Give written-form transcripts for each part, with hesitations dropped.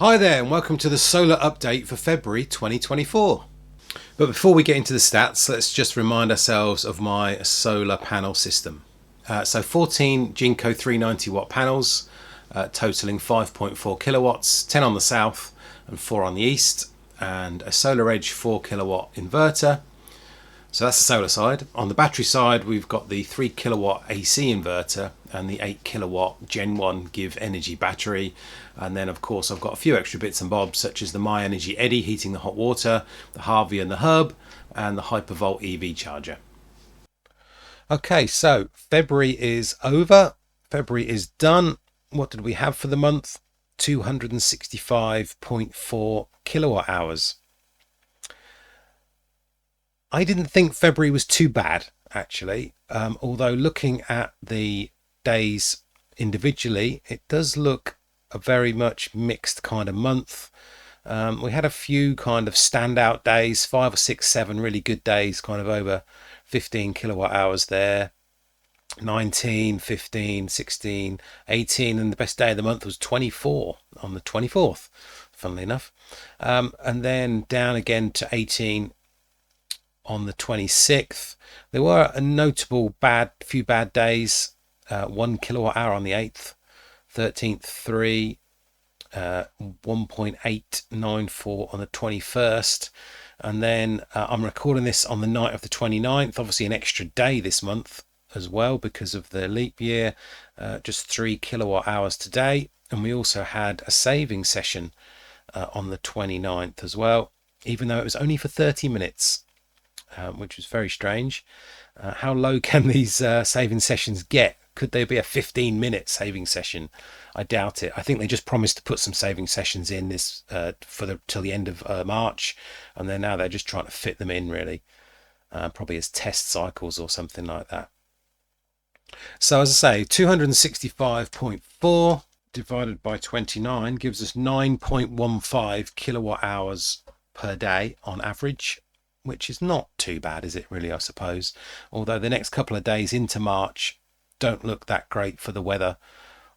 Hi there and welcome to the solar update for February 2024. But before we get into the stats, let's just remind ourselves of my solar panel system. So 14 Jinko 390 watt panels, totaling 5.4 kilowatts, 10 on the south and 4 on the east, and a SolarEdge 4 kilowatt inverter. So that's the solar side. On the battery side, we've got the 3 kilowatt AC inverter and the 8 kilowatt Gen 1 Give Energy battery. And then of course I've got a few extra bits and bobs such as the MyEnergi Eddi heating the hot water, the Harvey and the hub, and the Hypervolt EV Charger. Okay, so February is over. February is done. What did we have for the month? 265.4 kilowatt hours. I didn't think February was too bad, actually, although looking at the days individually, it does look a very much mixed kind of month. We had a few kind of standout days, 5 or 6, 7 really good days, kind of over 15 kilowatt hours there. 19, 15, 16, 18, and the best day of the month was 24 on the 24th, funnily enough. And then down again to 18 on the 26th. There were a notable few bad days. 1 kilowatt hour on the 8th, 13th 3, 1.894 on the 21st, and then I'm recording this on the night of the 29th, obviously an extra day this month as well because of the leap year, just 3 kilowatt hours today. And we also had a saving session on the 29th as well, even though it was only for 30 minutes. Which was very strange. How low can these saving sessions get? Could there be a 15-minute saving session? I doubt it. I think they just promised to put some saving sessions in this till the end of March, and then now they're just trying to fit them in, really, probably as test cycles or something like that. So as I say, 265.4 divided by 29 gives us 9.15 kilowatt hours per day on average, which is not too bad, is it really, I suppose? Although the next couple of days into March don't look that great for the weather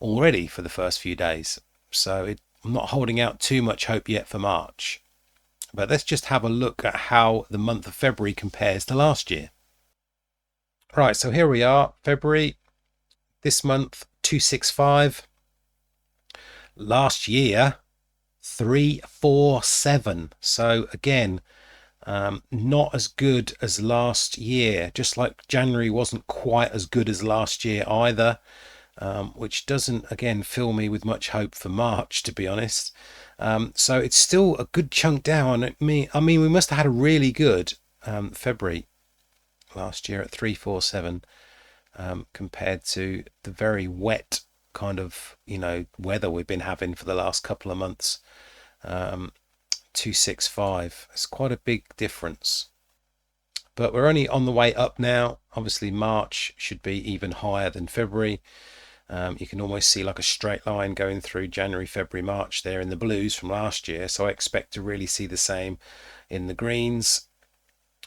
already for the first few days. So I'm not holding out too much hope yet for March. But let's just have a look at how the month of February compares to last year. Right, so here we are, February. This month, 265. Last year, 347. So again, not as good as last year, just like January wasn't quite as good as last year either, which doesn't again fill me with much hope for March, to be honest. So it's still a good chunk down. I mean we must have had a really good February last year at 347, compared to the very wet kind of weather we've been having for the last couple of months. 265. It's quite a big difference, but we're only on the way up now. Obviously March should be even higher than February. You can almost see like a straight line going through January, February, March there in the blues from last year, so I expect to really see the same in the greens,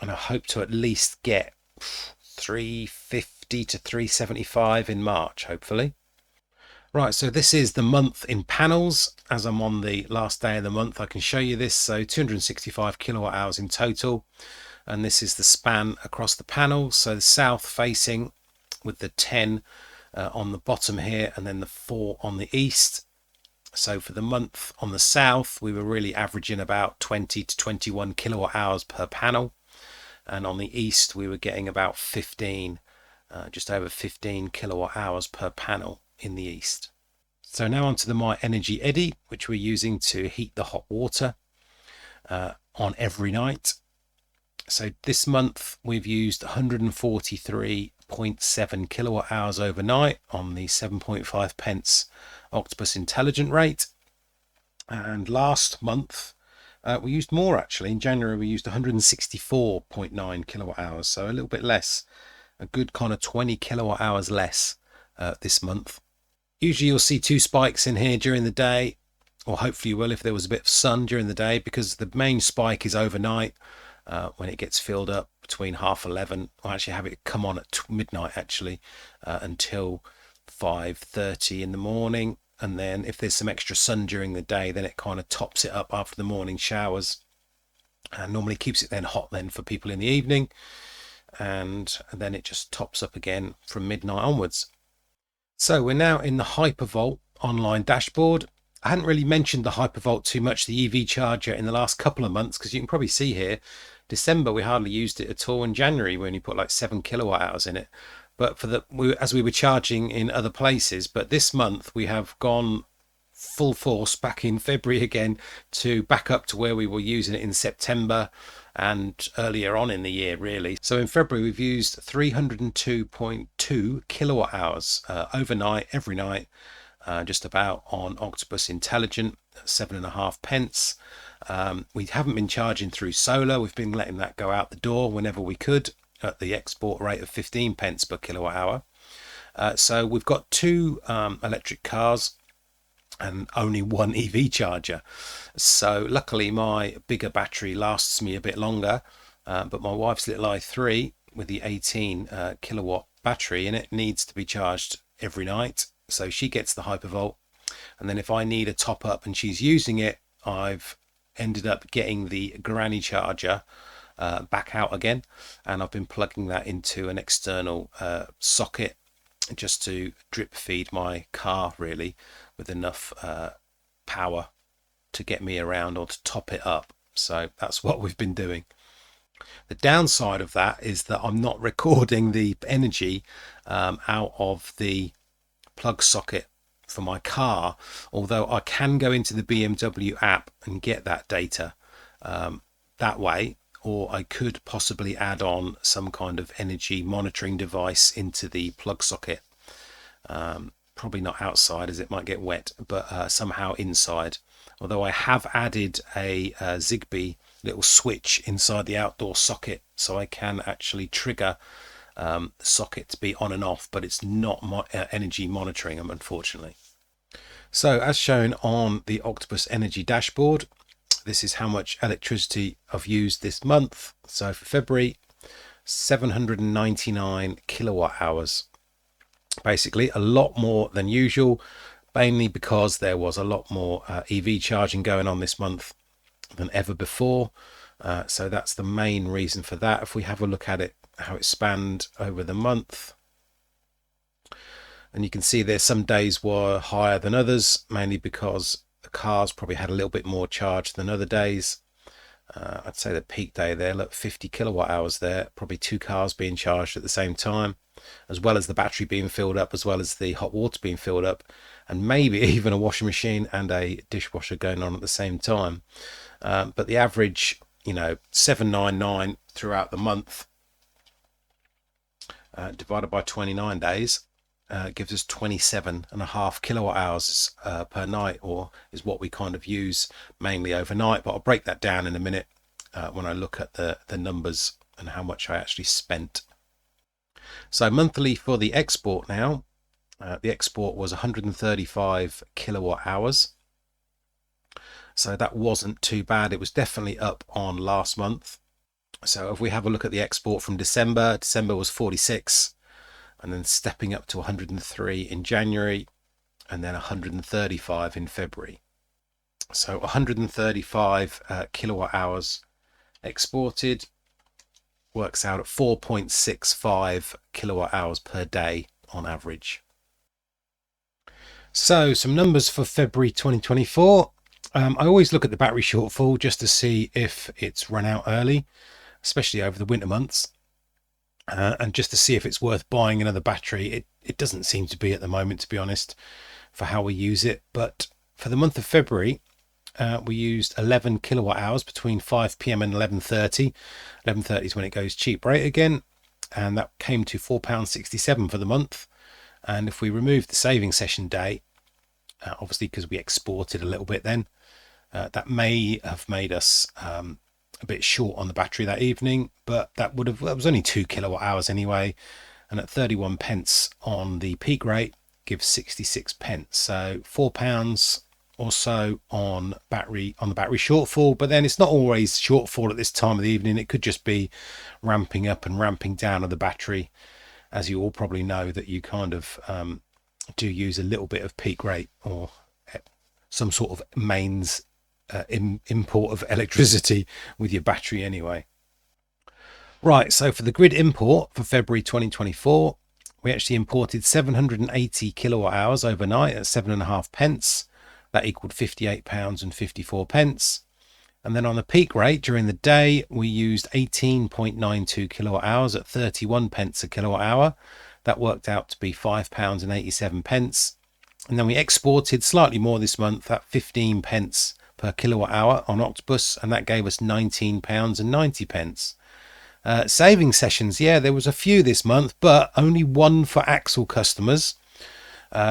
and I hope to at least get 350 to 375 in March, hopefully. Right, so this is the month in panels. As I'm on the last day of the month, I can show you this. So 265 kilowatt hours in total, and this is the span across the panel. So the south facing with the 10 on the bottom here, and then the 4 on the east. So for the month on the south, we were really averaging about 20 to 21 kilowatt hours per panel, and on the east we were getting about 15, just over 15 kilowatt hours per panel in the east. So now onto the MyEnergi Eddi, which we're using to heat the hot water on every night. So this month we've used 143.7 kilowatt hours overnight on the 7.5 pence Octopus Intelligent rate, and last month we used more actually. In January we used 164.9 kilowatt hours, so a little bit less, a good kind of 20 kilowatt hours less this month. Usually you'll see 2 spikes in here during the day, or hopefully you will if there was a bit of sun during the day, because the main spike is overnight when it gets filled up between 11:30. I actually have it come on at midnight actually, until 5:30 in the morning, and then if there's some extra sun during the day, then it kind of tops it up after the morning showers, and normally keeps it then hot then for people in the evening, and then it just tops up again from midnight onwards. So we're now in the Hypervolt online dashboard. I hadn't really mentioned the Hypervolt too much, the EV charger, in the last couple of months, because you can probably see here, December we hardly used it at all. In January we only put like 7 kilowatt hours in it, but as we were charging in other places. But this month we have gone full force back in February again to back up to where we were using it in September and earlier on in the year, really. So in February we've used 302.2 kilowatt hours overnight, every night, just about, on Octopus Intelligent, 7.5 pence. We haven't been charging through solar. We've been letting that go out the door whenever we could at the export rate of 15 pence per kilowatt hour. So we've got 2 electric cars and only 1 EV charger. So luckily my bigger battery lasts me a bit longer, but my wife's little i3 with the 18 kilowatt battery in it needs to be charged every night. So she gets the Hypervolt, and then if I need a top up and she's using it, I've ended up getting the granny charger back out again, and I've been plugging that into an external socket just to drip feed my car, really, with enough power to get me around or to top it up. So that's what we've been doing. The downside of that is that I'm not recording the energy out of the plug socket for my car, although I can go into the BMW app and get that data that way, or I could possibly add on some kind of energy monitoring device into the plug socket. Probably not outside as it might get wet, but somehow inside. Although I have added a Zigbee little switch inside the outdoor socket, so I can actually trigger the socket to be on and off, but it's not energy monitoring them, unfortunately. So as shown on the Octopus Energy dashboard, this is how much electricity I've used this month. So for February, 799 kilowatt hours. Basically a lot more than usual, mainly because there was a lot more EV charging going on this month than ever before. So that's the main reason for that. If we have a look at it, how it spanned over the month, and you can see there some days were higher than others, mainly because the cars probably had a little bit more charge than other days. I'd say the peak day there, look, 50 kilowatt hours there, probably 2 cars being charged at the same time, as well as the battery being filled up, as well as the hot water being filled up, and maybe even a washing machine and a dishwasher going on at the same time. But the average, 799 throughout the month, divided by 29 days, gives us 27.5 kilowatt hours per night, or is what we kind of use mainly overnight. But I'll break that down in a minute when I look at the numbers and how much I actually spent. So monthly for the export now, the export was 135 kilowatt hours. So that wasn't too bad. It was definitely up on last month. So if we have a look at the export from December was 46, and then stepping up to 103 in January, and then 135 in February. So 135 kilowatt hours exported works out at 4.65 kilowatt hours per day on average. So some numbers for February 2024. I always look at the battery shortfall just to see if it's run out early, especially over the winter months, and just to see if it's worth buying another battery. It doesn't seem to be at the moment, to be honest, for how we use it. But for the month of February, we used 11 kilowatt hours between 5 p.m. and 11:30. 11:30 is when it goes cheap rate again, and that came to £4.67 for the month. And if we remove the saving session day, obviously because we exported a little bit then, that may have made us a bit short on the battery that evening, but that was only 2 kilowatt hours anyway, and at 31 pence on the peak rate gives 66 pence. So £4 or so on the battery shortfall. But then it's not always shortfall at this time of the evening. It could just be ramping up and ramping down of the battery, as you all probably know, that you kind of do use a little bit of peak rate or some sort of mains import of electricity with your battery anyway. Right, so for the grid import for February 2024, we actually imported 780 kilowatt hours overnight at 7.5 pence. That equaled £58.54. And then on the peak rate during the day, we used 18.92 kilowatt hours at 31 pence a kilowatt hour. That worked out to be £5.87. And then we exported slightly more this month at 15 pence per kilowatt hour on Octopus, and that gave us £19.90. Saving sessions, yeah, there was a few this month, but only one for Axle customers.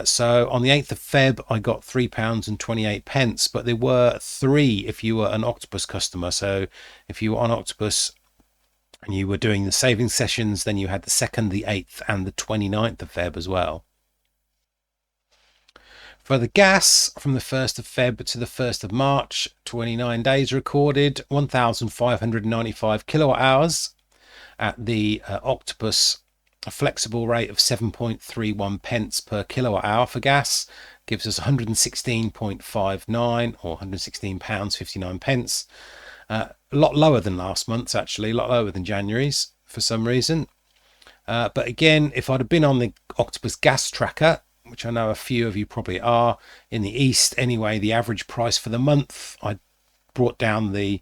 So on the 8th of Feb, I got £3.28, but there were 3 if you were an Octopus customer. So if you were on Octopus and you were doing the saving sessions, then you had the 2nd, the 8th, and the 29th of Feb as well. For the gas, from the 1st of Feb to the 1st of March, 29 days recorded, 1,595 kilowatt hours at the Octopus flexible rate of 7.31 pence per kilowatt hour for gas. Gives us 116.59 or £116.59. A lot lower than last month's, actually, a lot lower than January's for some reason. But again, if I'd have been on the Octopus gas tracker, which I know a few of you probably are, in the East anyway, the average price for the month, I brought down the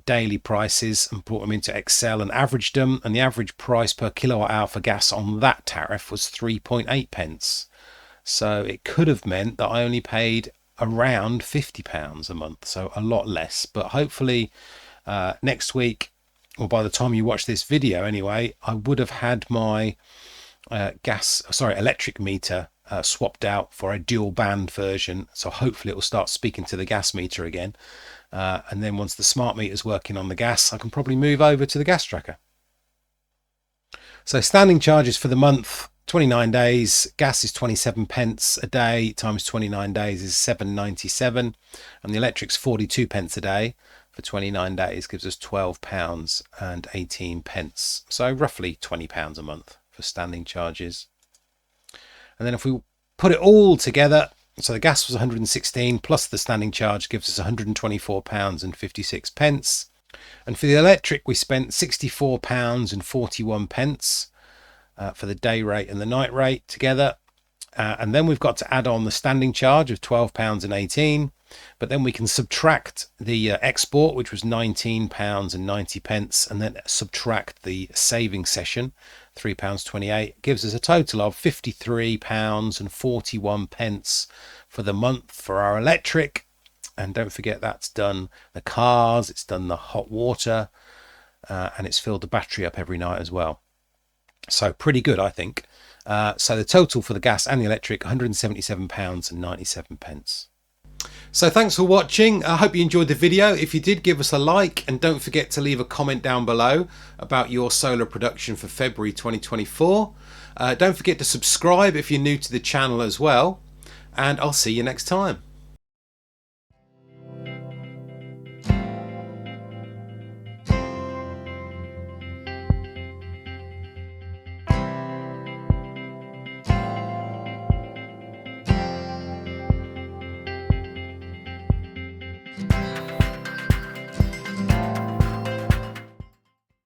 daily prices and brought them into Excel and averaged them, and the average price per kilowatt hour for gas on that tariff was 3.8 pence. So it could have meant that I only paid around £50 a month, so a lot less. But hopefully next week, or by the time you watch this video anyway, I would have had my electric meter swapped out for a dual band version. So hopefully it will start speaking to the gas meter again. And then once the smart meter is working on the gas, I can probably move over to the gas tracker. So standing charges for the month, 29 days, gas is 27 pence a day times 29 days is 7.97, and the electric's 42 pence a day for 29 days gives us £12.18. So roughly £20 a month for standing charges. And then if we put it all together, so the gas was 116 plus the standing charge gives us £124.56. And for the electric, we spent £64.41 for the day rate and the night rate together. And then we've got to add on the standing charge of £12.18. But then we can subtract the export, which was £19.90, and then subtract the saving session, £3.28, gives us a total of £53.41 for the month for our electric. And don't forget, that's done the cars, it's done the hot water, and it's filled the battery up every night as well. So pretty good, I think. So the total for the gas and the electric, £177.97. So thanks for watching. I hope you enjoyed the video. If you did, give us a like, and don't forget to leave a comment down below about your solar production for February 2024. Don't forget to subscribe if you're new to the channel as well, and I'll see you next time.